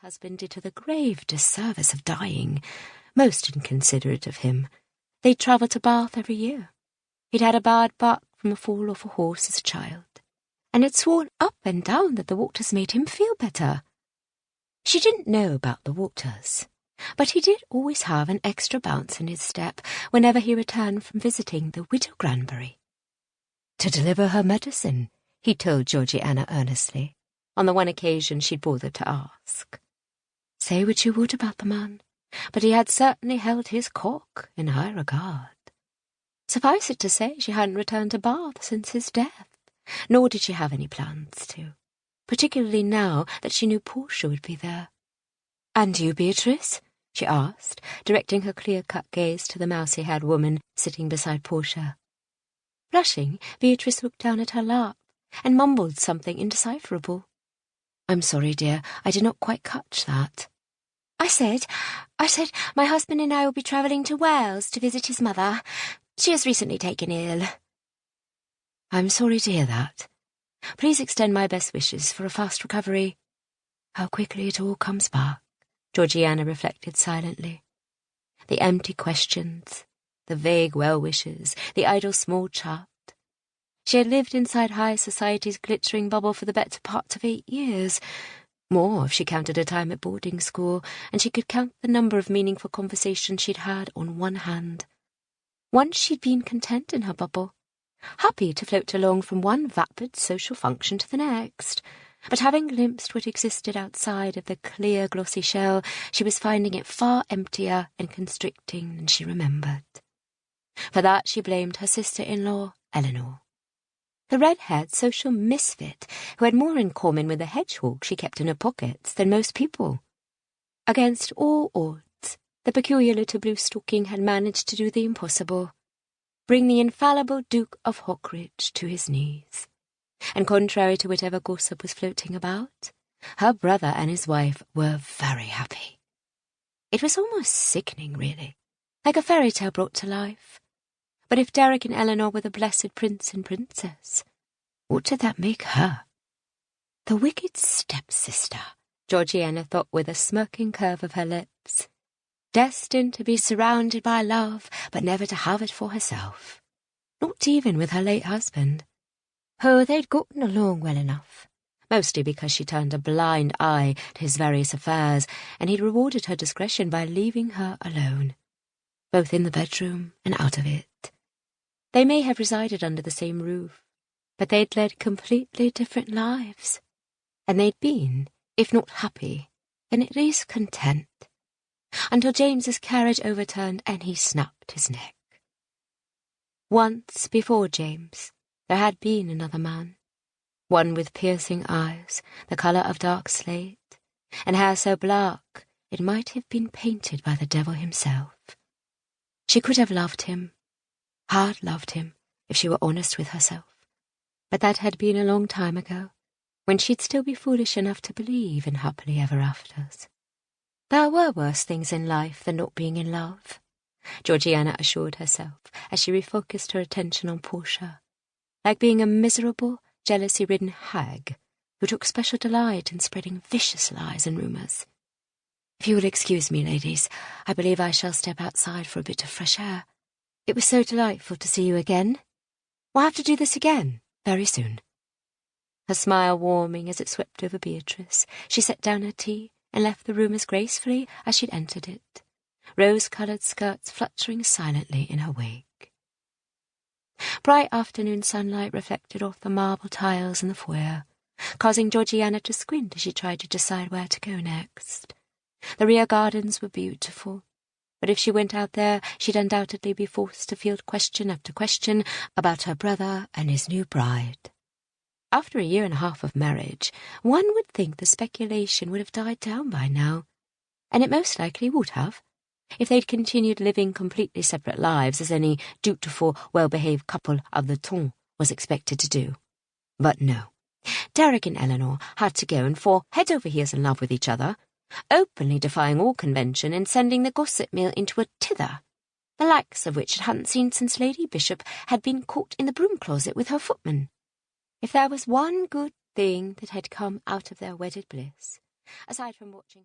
husband did her the grave disservice of dying, most inconsiderate of him. They'd travel to Bath every year. He'd had a bad buck from a fall off a horse as a child, and had sworn up and down that the waters made him feel better. She didn't know about the waters, but he did always have an extra bounce in his step whenever he returned from visiting the widow Granbury. To deliver her medicine, he told Georgiana earnestly, on the one occasion she'd bothered to ask. Say what you would about the man, but he had certainly held his cock in high regard. Suffice it to say, she hadn't returned to Bath since his death, nor did she have any plans to, particularly now that she knew Portia would be there. "And you, Beatrice?" she asked, directing her clear-cut gaze to the mousy-haired woman sitting beside Portia. Blushing, Beatrice looked down at her lap and mumbled something indecipherable. "I'm sorry, dear, I did not quite catch that." I said, my husband and I will be travelling to Wales to visit his mother. She has recently taken ill." "I'm sorry to hear that. Please extend my best wishes for a fast recovery." How quickly it all comes back, Georgiana reflected silently. The empty questions, the vague well-wishes, the idle small chat. She had lived inside high society's glittering bubble for the better part of 8 years. More if she counted her time at boarding school, and she could count the number of meaningful conversations she'd had on one hand. Once she'd been content in her bubble, happy to float along from one vapid social function to the next. But having glimpsed what existed outside of the clear, glossy shell, she was finding it far emptier and constricting than she remembered. For that she blamed her sister-in-law, Eleanor, the red-haired social misfit who had more in common with the hedgehog she kept in her pockets than most people. Against all odds, the peculiar little blue-stocking had managed to do the impossible, bring the infallible Duke of Warwick to his knees. And contrary to whatever gossip was floating about, her brother and his wife were very happy. It was almost sickening, really, like a fairy tale brought to life. But if Derek and Eleanor were the blessed prince and princess, what did that make her? The wicked stepsister, Georgiana thought with a smirking curve of her lips. Destined to be surrounded by love, but never to have it for herself. Not even with her late husband. Oh, they'd gotten along well enough, mostly because she turned a blind eye to his various affairs, and he'd rewarded her discretion by leaving her alone, both in the bedroom and out of it. They may have resided under the same roof, but they'd led completely different lives, and they'd been, if not happy, then at least content, until James's carriage overturned and he snapped his neck. Once before James, there had been another man, one with piercing eyes, the colour of dark slate, and hair so black it might have been painted by the devil himself. She could have loved him, had loved him, if she were honest with herself. But that had been a long time ago, when she'd still be foolish enough to believe in happily ever afters. There were worse things in life than not being in love, Georgiana assured herself as she refocused her attention on Portia, like being a miserable, jealousy-ridden hag who took special delight in spreading vicious lies and rumours. "If you will excuse me, ladies, I believe I shall step outside for a bit of fresh air. It was so delightful to see you again. We'll have to do this again, very soon." Her smile warming as it swept over Beatrice, she set down her tea and left the room as gracefully as she'd entered it, rose-coloured skirts fluttering silently in her wake. Bright afternoon sunlight reflected off the marble tiles in the foyer, causing Georgiana to squint as she tried to decide where to go next. The rear gardens were beautiful, but if she went out there, she'd undoubtedly be forced to field question after question about her brother and his new bride. After a 1.5 years of marriage, one would think the speculation would have died down by now, and it most likely would have, if they'd continued living completely separate lives as any dutiful, well-behaved couple of the temps was expected to do. But no, Derek and Eleanor had to go and fall head over heels in love with each other, openly defying all convention and sending the gossip mill into a tither, the likes of which it hadn't seen since Lady Bishop had been caught in the broom-closet with her footman. If there was one good thing that had come out of their wedded bliss, aside from watching